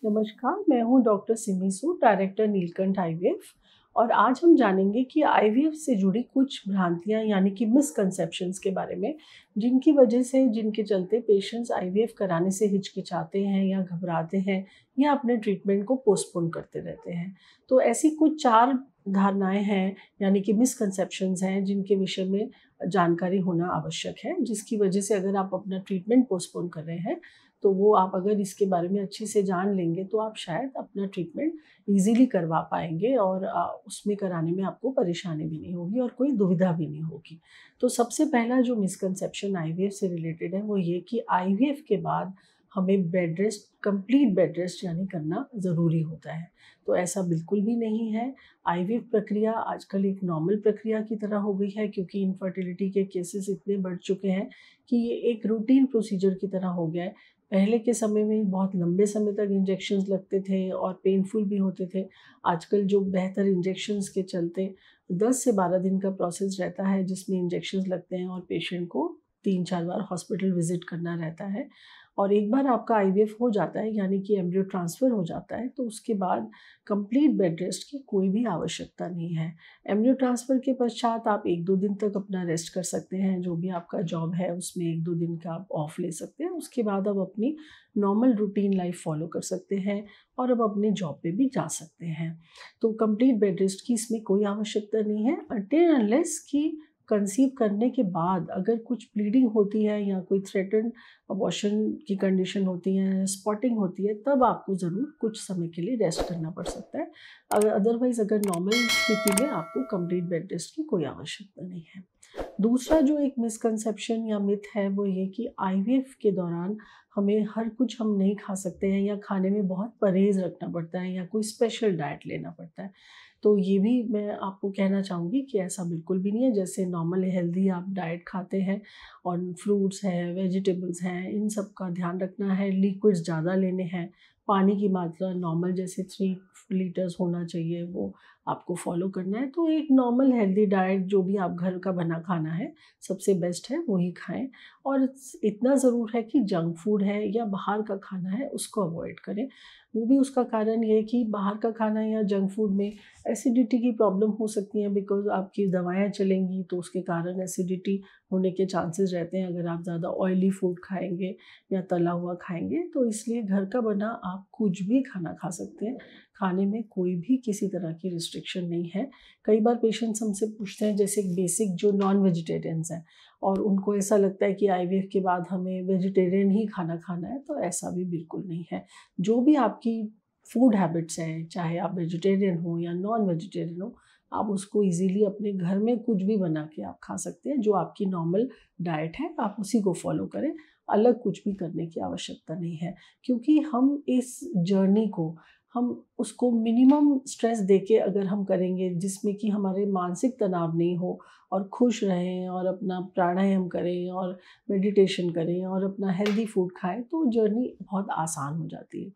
नमस्कार, मैं हूँ डॉक्टर सिमी सूद, डायरेक्टर नीलकंठ आईवीएफ। और आज हम जानेंगे कि आईवीएफ से जुड़ी कुछ भ्रांतियाँ यानी कि मिसकंसेप्शंस के बारे में, जिनकी वजह से जिनके चलते पेशेंट्स आईवीएफ कराने से हिचकिचाते हैं या घबराते हैं या अपने ट्रीटमेंट को पोस्टपोन करते रहते हैं। तो ऐसी कुछ 4 धारणाएँ हैं यानी कि मिसकंसेप्शंस हैं जिनके विषय में जानकारी होना आवश्यक है, जिसकी वजह से अगर आप अपना ट्रीटमेंट पोस्टपोन कर रहे हैं तो वो आप अगर इसके बारे में अच्छे से जान लेंगे तो आप शायद अपना ट्रीटमेंट ईज़िली करवा पाएँगे और उसमें कराने में आपको परेशानी भी नहीं होगी और कोई दुविधा भी नहीं होगी। तो सबसे पहला जो मिसकंसेप्शन आईवीएफ से रिलेटेड है वो ये कि आईवीएफ के बाद हमें bed rest, complete bed rest यानी करना ज़रूरी होता है। तो ऐसा बिल्कुल भी नहीं है। आईवीएफ प्रक्रिया आजकल एक नॉर्मल प्रक्रिया की तरह हो गई है, क्योंकि इनफर्टिलिटी के केसेस इतने बढ़ चुके हैं कि ये एक रूटीन प्रोसीजर की तरह हो गया है। पहले के समय में बहुत लंबे समय तक इंजेक्शंस लगते थे और पेनफुल भी होते थे। आजकल जो बेहतर इंजेक्शंस के चलते 10 से 12 दिन का प्रोसेस रहता है, जिसमें इंजेक्शंस लगते हैं और पेशेंट को 3-4 बार हॉस्पिटल विज़िट करना रहता है। और एक बार आपका आईवीएफ हो जाता है यानी कि एम्ब्रियो ट्रांसफ़र हो जाता है, तो उसके बाद कंप्लीट बेड रेस्ट की कोई भी आवश्यकता नहीं है। एम्ब्रियो ट्रांसफ़र के पश्चात आप 1-2 दिन तक अपना रेस्ट कर सकते हैं, जो भी आपका जॉब है उसमें 1-2 दिन का आप ऑफ ले सकते हैं। उसके बाद आप अपनी नॉर्मल रूटीन लाइफ फॉलो कर सकते हैं और अब अपने जॉब पे भी जा सकते हैं। तो कंप्लीट बेड रेस्ट की इसमें कोई आवश्यकता नहीं है अनटिल अनलेस कि कंसीव करने के बाद अगर कुछ ब्लीडिंग होती है या कोई थ्रेटन्ड अबॉर्शन की कंडीशन होती है, स्पॉटिंग होती है, तब आपको ज़रूर कुछ समय के लिए रेस्ट करना पड़ सकता है। अदरवाइज़ अगर नॉर्मल स्थिति में आपको कंप्लीट बेड रेस्ट की कोई आवश्यकता नहीं है। दूसरा जो एक मिसकंसेप्शन या मिथ है वो ये कि आईवीएफ के दौरान हमें हर कुछ हम नहीं खा सकते हैं या खाने में बहुत परहेज़ रखना पड़ता है या कोई स्पेशल डाइट लेना पड़ता है। तो ये भी मैं आपको कहना चाहूँगी कि ऐसा बिल्कुल भी नहीं है। जैसे नॉर्मल हेल्दी आप डाइट खाते हैं और फ्रूट्स हैं, वेजिटेबल्स हैं, इन सब का ध्यान रखना है, लिक्विड्स ज़्यादा लेने हैं, पानी की मात्रा नॉर्मल जैसे 3 लीटर्स होना चाहिए वो आपको फ़ॉलो करना है। तो एक नॉर्मल हेल्दी डाइट जो भी आप घर का बना खाना है, सबसे बेस्ट है वही खाएँ। और इतना ज़रूर है कि जंक फूड है या बाहर का खाना है उसको अवॉइड करें। वो भी उसका कारण ये है कि बाहर का खाना या जंक फूड में एसिडिटी की प्रॉब्लम हो सकती है, बिकॉज़ आपकी दवाएँ चलेंगी तो उसके कारण एसिडिटी होने के चांसेस रहते हैं अगर आप ज़्यादा ऑयली फूड खाएँगे या तला हुआ खाएँगे। तो इसलिए घर का बना आप कुछ भी खाना खा सकते हैं। खाने में कोई भी किसी तरह की रिस्ट्रिक्शन नहीं है। कई बार पेशेंट्स हमसे पूछते हैं, जैसे बेसिक जो नॉन वेजिटेरियंस हैं और उनको ऐसा लगता है कि आईवीएफ के बाद हमें वेजिटेरियन ही खाना खाना है, तो ऐसा भी बिल्कुल नहीं है। जो भी आपकी फूड हैबिट्स हैं, चाहे आप वेजिटेरियन हो या नॉन वेजिटेरियन हो, आप उसको ईज़िली अपने घर में कुछ भी बना के आप खा सकते हैं। जो आपकी नॉर्मल डाइट है, आप उसी को फ़ॉलो करें, अलग कुछ भी करने की आवश्यकता नहीं है। क्योंकि हम इस जर्नी को हम उसको मिनिमम स्ट्रेस देके अगर हम करेंगे, जिसमें कि हमारे मानसिक तनाव नहीं हो और खुश रहें और अपना प्राणायाम करें और मेडिटेशन करें और अपना हेल्दी फूड खाएँ, तो जर्नी बहुत आसान हो जाती है।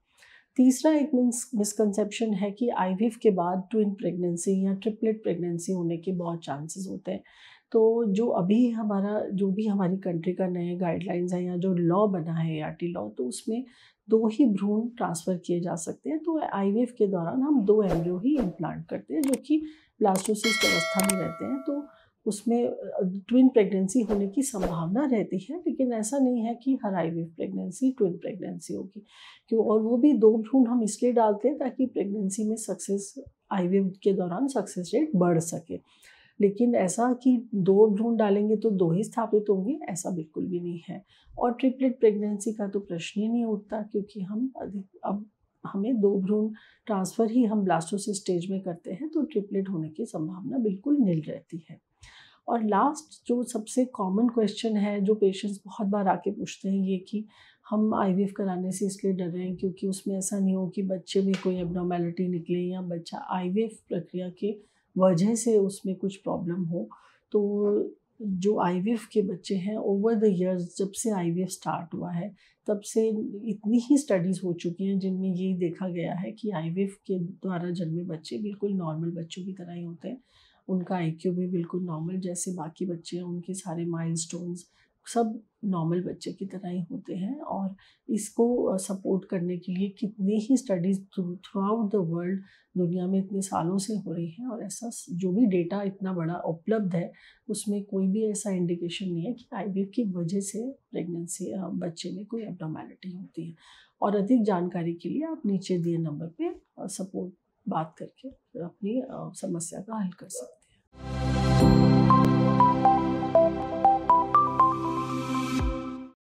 तीसरा एक मिसकंसेप्शन है कि आईवीएफ के बाद ट्विन प्रेगनेंसी या ट्रिपलेट प्रेगनेंसी होने के बहुत चांसेस होते हैं। तो जो भी हमारी कंट्री का नए गाइडलाइंस हैं या जो लॉ बना है एआरटी लॉ, तो उसमें 2 ही भ्रूण ट्रांसफ़र किए जा सकते हैं। तो आईवीएफ के दौरान हम 2 एम्ब्रियो ही इम्प्लांट करते हैं, जो कि ब्लास्टोसिस्ट अवस्था में रहते हैं। तो उसमें ट्विन प्रेगनेंसी होने की संभावना रहती है, लेकिन ऐसा नहीं है कि हर आईवीएफ प्रेगनेंसी ट्विन प्रेगनेंसी होगी। क्यों? और वो भी 2 भ्रूण हम इसलिए डालते हैं ताकि प्रेगनेंसी में सक्सेस आईवीएफ के दौरान सक्सेस रेट बढ़ सके। लेकिन ऐसा कि 2 भ्रूण डालेंगे तो 2 ही स्थापित होंगे, ऐसा बिल्कुल भी नहीं है। और ट्रिपलेट प्रेगनेंसी का तो प्रश्न ही नहीं उठता, क्योंकि अब हमें 2 भ्रूण ट्रांसफ़र ही हम ब्लास्टोसिस्ट स्टेज में करते हैं, तो ट्रिपलेट होने की संभावना बिल्कुल निल रहती है। और लास्ट जो सबसे कॉमन क्वेश्चन है जो पेशेंट्स बहुत बार आके पूछते हैं, ये कि हम आईवीएफ कराने से इसलिए डर रहे हैं क्योंकि उसमें ऐसा नहीं हो कि बच्चे में कोई एब्नॉर्मैलिटी निकले या बच्चा आईवीएफ प्रक्रिया की वजह से उसमें कुछ प्रॉब्लम हो। तो जो आईवीएफ के बच्चे हैं, ओवर द इयर्स जब से आईवीएफ स्टार्ट हुआ है तब से इतनी ही स्टडीज़ हो चुकी हैं जिनमें यही देखा गया है कि आईवीएफ के द्वारा जन्मे बच्चे बिल्कुल नॉर्मल बच्चों की तरह ही होते हैं। उनका आईक्यू भी बिल्कुल नॉर्मल जैसे बाकी बच्चे हैं, उनके सारे माइलस्टोन्स सब नॉर्मल बच्चे की तरह ही होते हैं। और इसको सपोर्ट करने के लिए कितनी ही studies throughout the world दुनिया में इतने सालों से हो रही हैं, और ऐसा जो भी डेटा इतना बड़ा उपलब्ध है उसमें कोई भी ऐसा इंडिकेशन नहीं है कि आईवीएफ की वजह से प्रेगनेंसी बच्चे में कोई एब्नॉर्मैलिटी होती है। और अधिक जानकारी के लिए आप नीचे दिए नंबर पे सपोर्ट बात करके अपनी समस्या का हल कर सकते हैं।